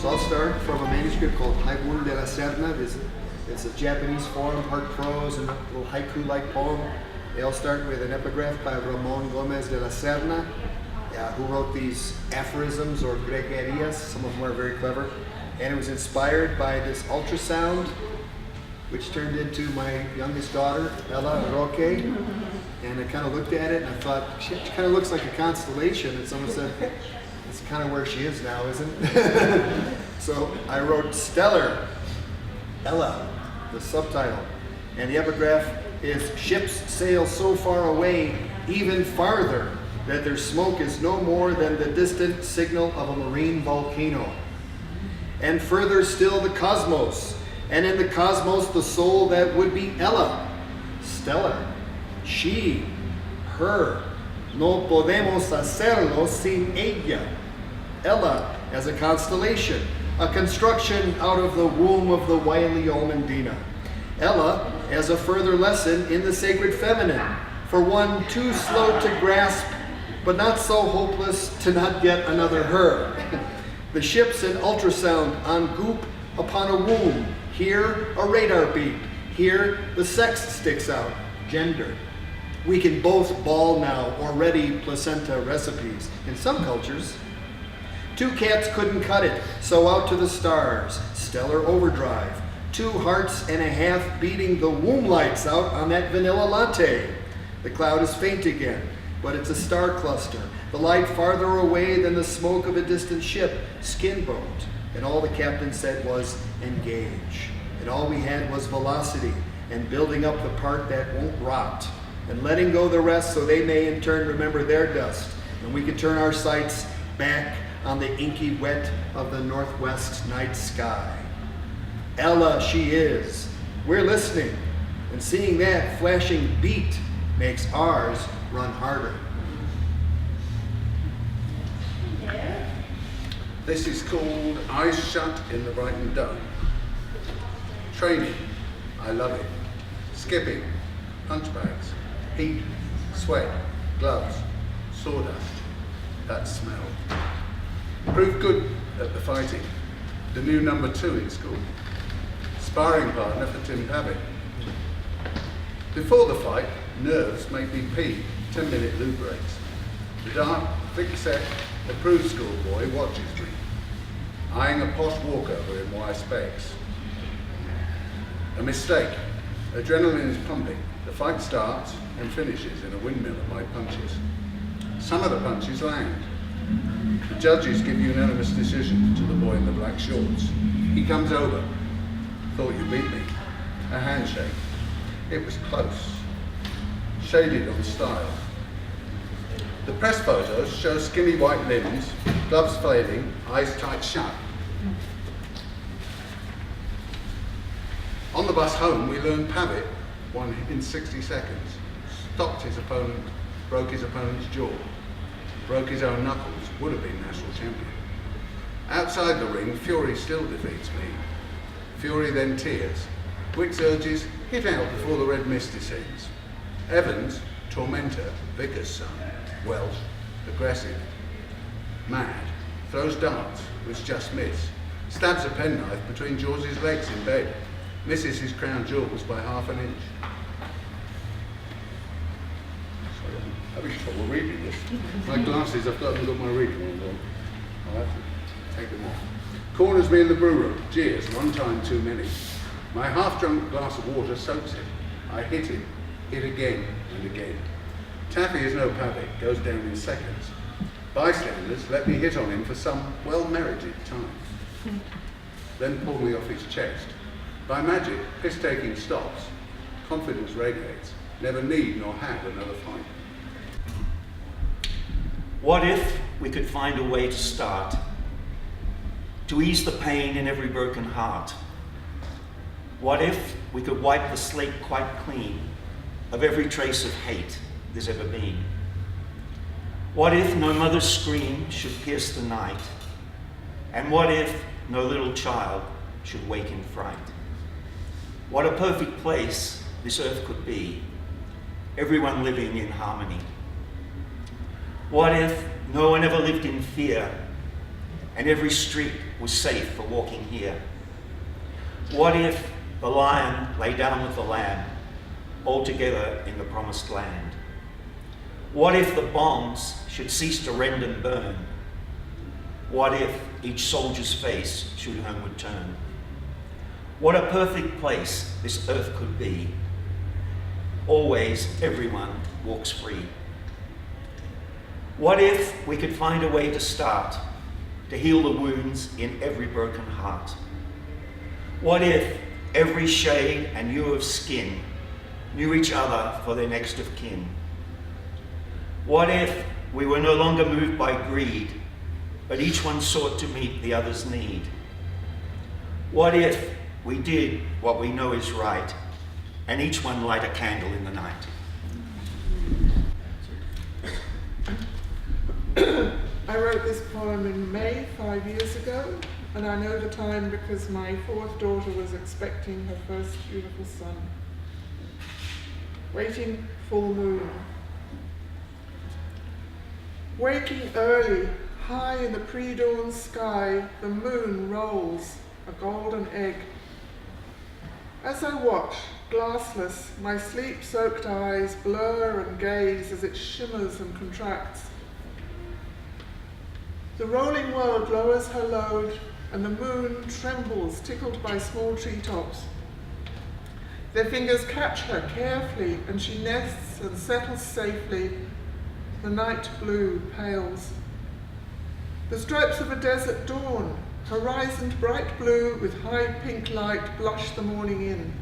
So I'll start from a manuscript called Haigun de la Serna. It's a Japanese form, part prose and a little haiku-like poem. They all start with an epigraph by Ramon Gomez de la Serna, who wrote these aphorisms or gregarias. Some of them are very clever. And it was inspired by this ultrasound, which turned into my youngest daughter, Ella Roque. And I kind of looked at it and I thought, she kind of looks like a constellation. And someone said, that's kind of where she is now, isn't it? So I wrote Stellar, Ella, the subtitle. And the epigraph is, ships sail so far away, even farther, that their smoke is no more than the distant signal of a marine volcano. And further still the cosmos, and in the cosmos the soul that would be Ella, stellar, she, her, no podemos hacerlo sin ella. Ella as a constellation, a construction out of the womb of the wily Almendina. Ella as a further lesson in the sacred feminine, for one too slow to grasp, but not so hopeless to not get another her. The ship's an ultrasound on goop upon a womb. Here, a radar beep. Here, the sex sticks out, gender. We can both ball now, or ready placenta recipes. In some cultures, two cats couldn't cut it, so out to the stars, stellar overdrive. 2 hearts and a half beating the womb lights out on that vanilla latte. The cloud is faint again, but it's a star cluster. The light farther away than the smoke of a distant ship, skin-boned. And all the captain said was, engage. And all we had was velocity and building up the part that won't rot and letting go the rest so they may in turn remember their dust. And we can turn our sights back on the inky wet of the northwest night sky. Ella, she is. We're listening. And seeing that flashing beat makes ours run harder. This is called Eyes Shut in the Brighton Dome. Training, I love it. Skipping, punch bags, heat, sweat, gloves, sawdust, that smell. Proved good at the fighting. The new number 2 in school. Sparring partner for Tim Pavitt. Before the fight, nerves make me pee, 10-minute loo breaks. The dark, thick-set, approved schoolboy watches me, eyeing a posh walkover in wire specs. A mistake. Adrenaline is pumping. The fight starts and finishes in a windmill of my punches. Some of the punches land. The judges give unanimous decision to the boy in the black shorts. He comes over. Thought you beat me. A handshake. It was close. Shaded on style. The press photos show skinny white limbs, gloves fading, eyes tight shut. On the bus home, we learned Pavitt won in 60 seconds, stopped his opponent, broke his opponent's jaw, broke his own knuckles, would have been national champion. Outside the ring, Fury still defeats me. Fury then tears. Wicks urges, hit out before the red mist descends. Evans, tormentor, Vickers' son, Welsh, aggressive, mad, throws darts, which just miss, stabs a penknife between George's legs in bed, misses his crown jewels by half an inch. Sorry, I'm having trouble reading this. My glasses, I've got my reading ones on. I'll have to take them off. Corners me in the brew room, jeers, one time too many. My half-drunk glass of water soaks it. I hit him, hit again and again. Taffy is no Pavitt, goes down in seconds. Bystanders let me hit on him for some well-merited time. Then pull me off his chest. By magic, piss-taking stops. Confidence radiates. Never need nor have another fight. What if we could find a way to start, to ease the pain in every broken heart? What if we could wipe the slate quite clean of every trace of hate there's ever been? What if no mother's scream should pierce the night? And what if no little child should wake in fright? What a perfect place this earth could be, everyone living in harmony. What if no one ever lived in fear, and every street was safe for walking here? What if the lion lay down with the lamb, all together in the promised land? What if the bombs should cease to rend and burn? What if each soldier's face should homeward turn? What a perfect place this earth could be. Always everyone walks free. What if we could find a way to start to heal the wounds in every broken heart? What if every shade and hue of skin knew each other for their next of kin? What if we were no longer moved by greed, but each one sought to meet the other's need? What if we did what we know is right, and each one light a candle in the night? I wrote this poem in May 5 years ago, and I know the time because my fourth daughter was expecting her first beautiful son. Waiting full moon. Waking early, high in the pre-dawn sky, the moon rolls, a golden egg. As I watch, glassless, my sleep-soaked eyes blur and gaze as it shimmers and contracts. The rolling world lowers her load, and the moon trembles, tickled by small treetops. Their fingers catch her carefully, and she nests and settles safely. The night blue pales. The stripes of a desert dawn, horizoned bright blue with high pink light, blush the morning in.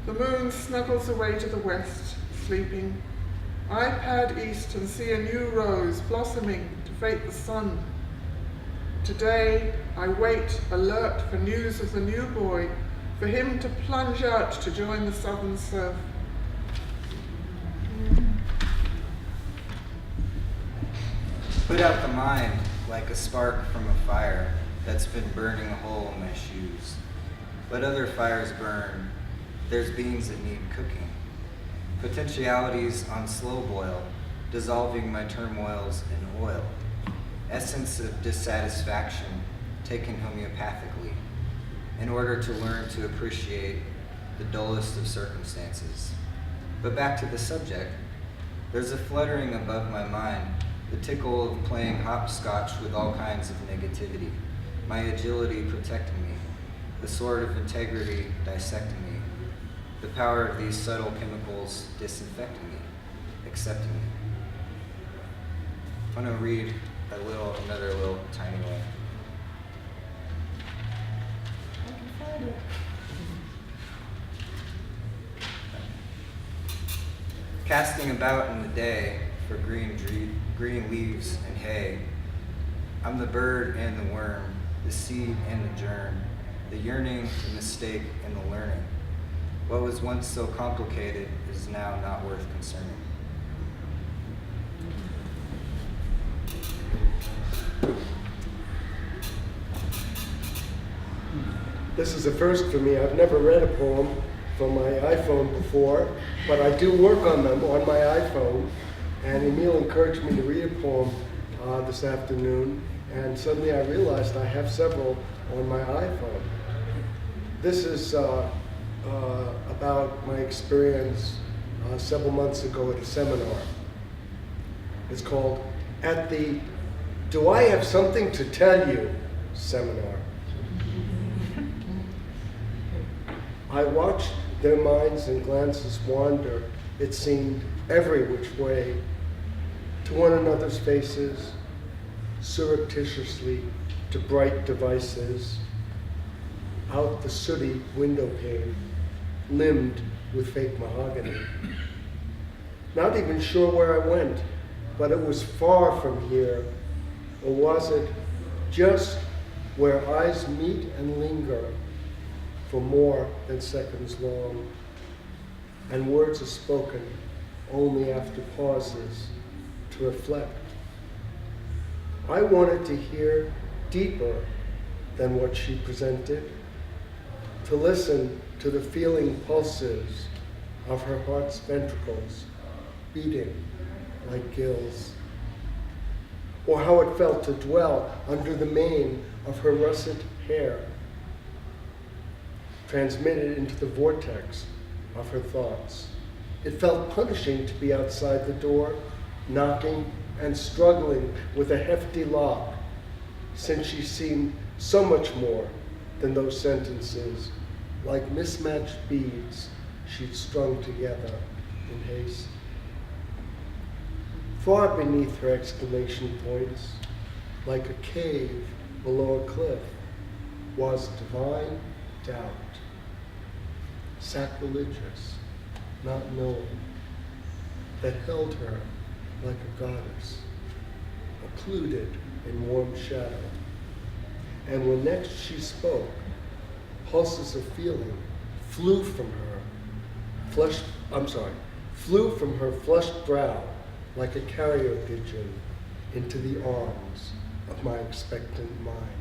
The moon snuggles away to the west, sleeping. I pad east and see a new rose blossoming to fate the sun. Today I wait, alert for news of the new boy, for him to plunge out to join the southern surf. Put out the mind like a spark from a fire that's been burning a hole in my shoes. Let other fires burn. There's beans that need cooking. Potentialities on slow boil, dissolving my turmoils in oil. Essence of dissatisfaction taken homeopathically, in order to learn to appreciate the dullest of circumstances. But back to the subject, there's a fluttering above my mind, the tickle of playing hopscotch with all kinds of negativity, my agility protecting me, the sword of integrity dissecting me, the power of these subtle chemicals disinfecting me, accepting me. I'm going to read another little tiny one. I can find it. Casting about in the day for green leaves and hay. I'm the bird and the worm, the seed and the germ, the yearning, the mistake, and the learning. What was once so complicated is now not worth concerning. This is a first for me. I've never read a poem from my iPhone before, but I do work on them on my iPhone. And Emil encouraged me to read a poem this afternoon, and suddenly I realized I have several on my iPhone. This is about my experience several months ago at a seminar. It's called At the Do I Have Something to Tell You seminar. I watched their minds and glances wander, it seemed, every which way, to one another's faces, surreptitiously to bright devices, out the sooty window pane, limbed with fake mahogany. Not even sure where I went, but it was far from here, or was it just where eyes meet and linger for more than seconds long, and words are spoken only after pauses to reflect. I wanted to hear deeper than what she presented, to listen to the feeling pulses of her heart's ventricles beating like gills. or how it felt to dwell under the mane of her russet hair, transmitted into the vortex of her thoughts. It felt punishing to be outside the door, knocking and struggling with a hefty lock, since she seemed so much more than those sentences, like mismatched beads she'd strung together in haste. Far beneath her exclamation points, like a cave below a cliff, was divine doubt. Sacrilegious, not knowing, that held her like a goddess, occluded in warm shadow. And when next she spoke, pulses of feeling flew from her flushed brow like a carrier pigeon into the arms of my expectant mind.